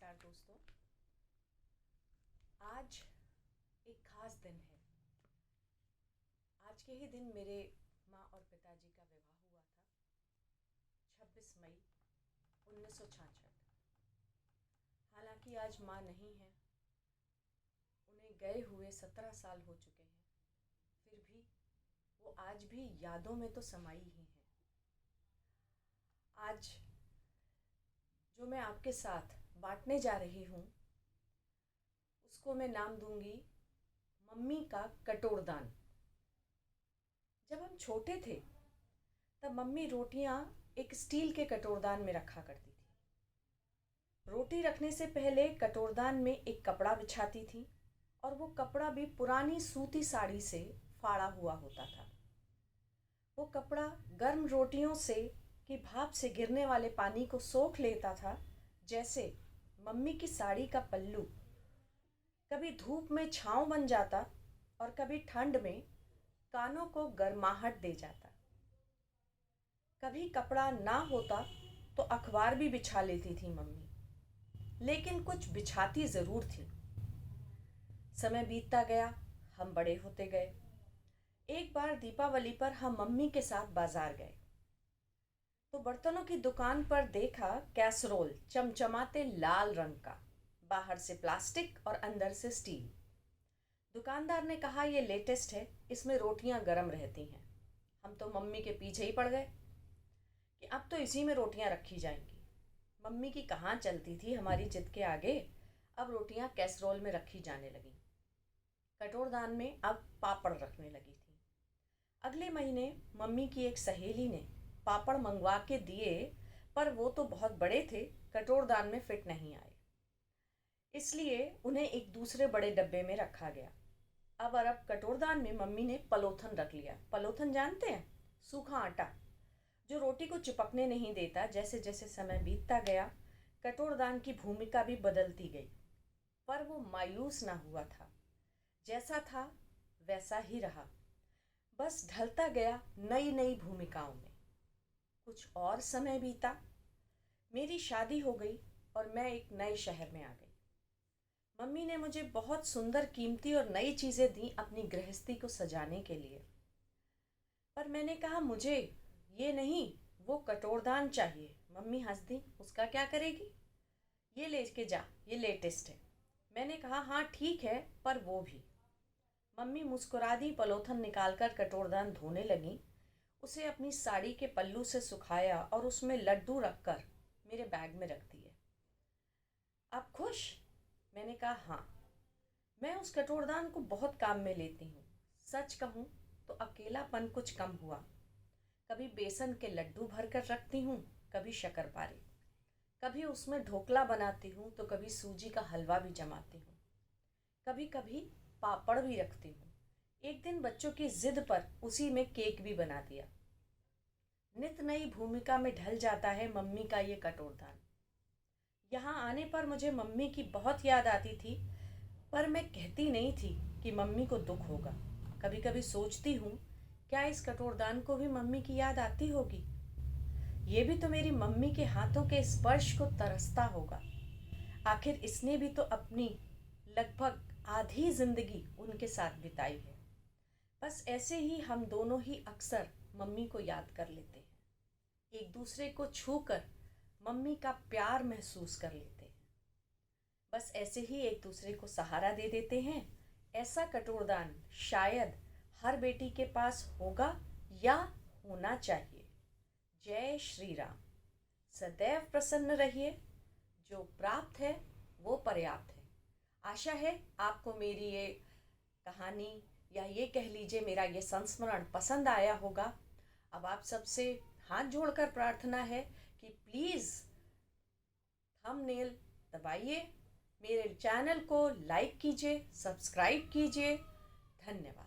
नमस्कार दोस्तों। आज एक खास दिन है। आज के ही दिन मेरे माँ और पिताजी का विवाह हुआ था, 26 मई 1966। हालांकि आज माँ नहीं है, उन्हें गए हुए 17 साल हो चुके हैं, फिर भी वो आज भी यादों में तो समाई ही हैं। आज जो मैं आपके साथ बांटने जा रही हूँ उसको मैं नाम दूंगी मम्मी का कटोरदान। जब हम छोटे थे तब मम्मी रोटियां एक स्टील के कटोरदान में रखा करती थी। रोटी रखने से पहले कटोरदान में एक कपड़ा बिछाती थी और वो कपड़ा भी पुरानी सूती साड़ी से फाड़ा हुआ होता था। वो कपड़ा गर्म रोटियों से की भाप से गिरने वाले पानी को सोख लेता था, जैसे मम्मी की साड़ी का पल्लू कभी धूप में छांव बन जाता और कभी ठंड में कानों को गर्माहट दे जाता। कभी कपड़ा ना होता तो अखबार भी बिछा लेती थी मम्मी, लेकिन कुछ बिछाती ज़रूर थी। समय बीतता गया, हम बड़े होते गए। एक बार दीपावली पर हम मम्मी के साथ बाजार गए तो बर्तनों की दुकान पर देखा कैसरोल चमचमाते लाल रंग का, बाहर से प्लास्टिक और अंदर से स्टील। दुकानदार ने कहा ये लेटेस्ट है, इसमें रोटियां गर्म रहती हैं। हम तो मम्मी के पीछे ही पड़ गए कि अब तो इसी में रोटियां रखी जाएंगी। मम्मी की कहाँ चलती थी हमारी जिद के आगे। अब रोटियां कैसरोल में रखी जाने लगी। कटोरदान में अब पापड़ रखने लगी थी। अगले महीने मम्मी की एक सहेली ने पापड़ मंगवा के दिए, पर वो तो बहुत बड़े थे, कटोरदान में फिट नहीं आए, इसलिए उन्हें एक दूसरे बड़े डब्बे में रखा गया। अब कटोरदान में मम्मी ने पलोथन रख लिया। पलोथन जानते हैं? सूखा आटा जो रोटी को चिपकने नहीं देता। जैसे जैसे समय बीतता गया कटोरदान की भूमिका भी बदलती गई, पर वो मायूस ना हुआ था। जैसा था वैसा ही रहा, बस ढलता गया नई नई भूमिकाओं में। कुछ और समय बीता, मेरी शादी हो गई और मैं एक नए शहर में आ गई। मम्मी ने मुझे बहुत सुंदर, कीमती और नई चीज़ें दी अपनी गृहस्थी को सजाने के लिए, पर मैंने कहा मुझे ये नहीं, वो कटोरदान चाहिए। मम्मी हंस दी, उसका क्या करेगी, ये लेके जा, ये लेटेस्ट है। मैंने कहा हाँ ठीक है, पर वो भी। मम्मी मुस्कुरा दी, पलोथन निकालकर कटोरदान धोने लगी। उसे अपनी साड़ी के पल्लू से सुखाया और उसमें लड्डू रखकर मेरे बैग में रख दिए। अब खुश? मैंने कहा हाँ, मैं उस कटोरदान को बहुत काम में लेती हूँ। सच कहूँ तो अकेलापन कुछ कम हुआ। कभी बेसन के लड्डू भर कर रखती हूँ, कभी शक्करपारे, कभी उसमें ढोकला बनाती हूँ तो कभी सूजी का हलवा भी जमाती हूँ, कभी कभी पापड़ भी रखती हूँ। एक दिन बच्चों की जिद पर उसी में केक भी बना दिया। नित नई भूमिका में ढल जाता है मम्मी का ये कटोरदान। यहाँ आने पर मुझे मम्मी की बहुत याद आती थी, पर मैं कहती नहीं थी कि मम्मी को दुख होगा। कभी कभी सोचती हूँ, क्या इस कटोरदान को भी मम्मी की याद आती होगी? ये भी तो मेरी मम्मी के हाथों के स्पर्श को तरसता होगा। आखिर इसने भी तो अपनी लगभग आधी जिंदगी उनके साथ बिताई है। बस ऐसे ही हम दोनों ही अक्सर मम्मी को याद कर लेते हैं, एक दूसरे को छूकर मम्मी का प्यार महसूस कर लेते हैं। बस ऐसे ही एक दूसरे को सहारा दे देते हैं। ऐसा कटोरदान शायद हर बेटी के पास होगा या होना चाहिए। जय श्री राम। सदैव प्रसन्न रहिए, जो प्राप्त है वो पर्याप्त है। आशा है आपको मेरी ये कहानी, या ये कह लीजिए मेरा ये संस्मरण पसंद आया होगा। अब आप सबसे हाथ जोड़कर प्रार्थना है कि प्लीज़ थंबनेल दबाइए, मेरे चैनल को लाइक कीजिए, सब्सक्राइब कीजिए। धन्यवाद।